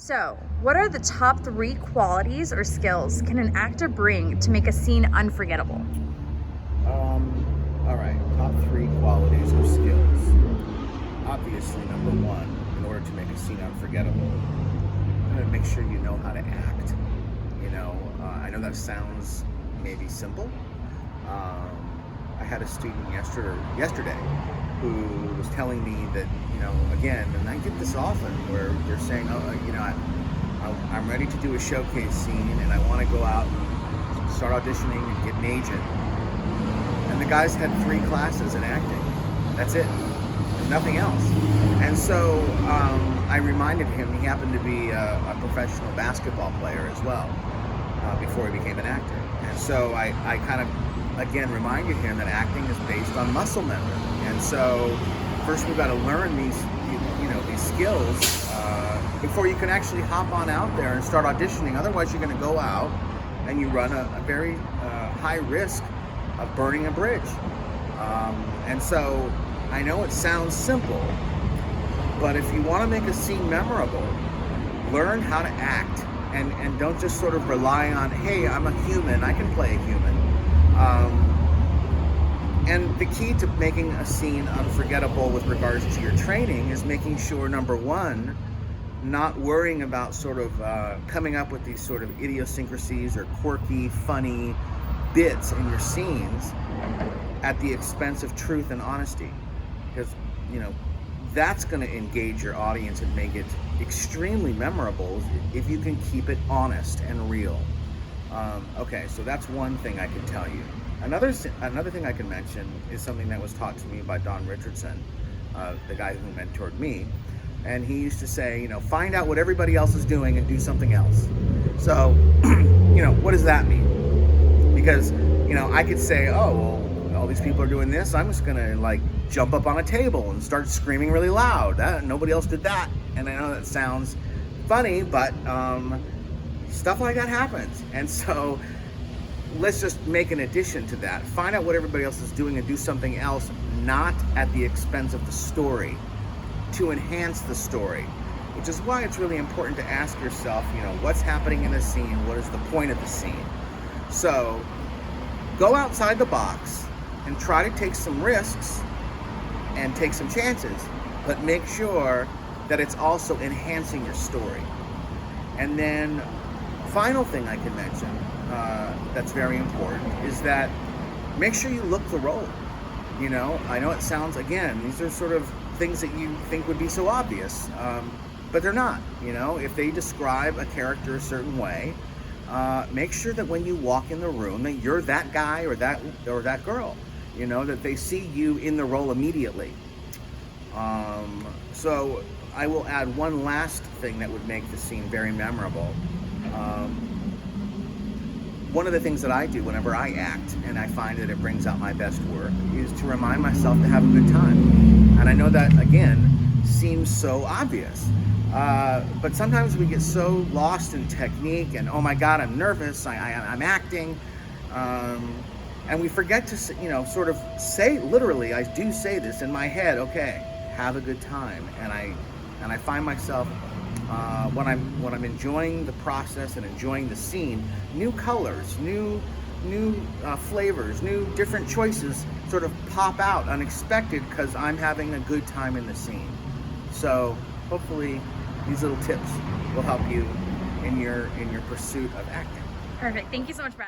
So, what are the top 3 qualities or skills can an actor bring to make a scene unforgettable? All right, top 3 qualities or skills. Obviously, number 1, in order to make a scene unforgettable, you gotta make sure you know how to act. I know that sounds maybe simple. I had a student yesterday who was telling me that, again, and I get this often, where they're saying, I'm ready to do a showcase scene and I want to go out and start auditioning and get an agent. And the guys had 3 classes in acting. That's it. Nothing else. And so I reminded him he happened to be a professional basketball player as well before he became an actor. And so I kind of, again, reminded him that acting is based on muscle memory. And so first we've got to learn these skills before you can actually hop on out there and start auditioning. Otherwise, you're going to go out and you run a very high risk of burning a bridge. And so I know it sounds simple, but if you want to make a scene memorable, learn how to act and don't just sort of rely on, hey, I'm a human, I can play a human. And the key to making a scene unforgettable with regards to your training is making sure, number 1, not worrying about sort of coming up with these sort of idiosyncrasies or quirky, funny bits in your scenes at the expense of truth and honesty. Because, that's going to engage your audience and make it extremely memorable if you can keep it honest and real. Okay, so that's one thing I can tell you. Another thing I can mention is something that was taught to me by Don Richardson, the guy who mentored me. And he used to say, find out what everybody else is doing and do something else. So, what does that mean? Because, I could say, oh, well, all these people are doing this, I'm just gonna jump up on a table and start screaming really loud. Nobody else did that. And I know that sounds funny, but stuff like that happens. And so let's just make an addition to that. Find out what everybody else is doing and do something else, not at the expense of the story, to enhance the story. Which is why it's really important to ask yourself, what's happening in the scene? What is the point of the scene? So go outside the box and try to take some risks and take some chances, but make sure that it's also enhancing your story. And then final thing I can mention that's very important is that make sure you look the role. I know it sounds, again, these are sort of things that you think would be so obvious, but they're not. If they describe a character a certain way, make sure that when you walk in the room that you're that guy or that girl, that they see you in the role immediately. So I will add one last thing that would make the scene very memorable. One of the things that I do whenever I act, and I find that it brings out my best work, is to remind myself to have a good time. And I know that, again, seems so obvious. But sometimes we get so lost in technique and, oh my God, I'm nervous, I'm acting. And we forget to, sort of say, literally, I do say this in my head, okay, have a good time. And I find myself, when I'm enjoying the process and enjoying the scene, new colors, new flavors, new different choices sort of pop out unexpected because I'm having a good time in the scene. So hopefully these little tips will help you in your pursuit of acting. Perfect. Thank you so much, Brad.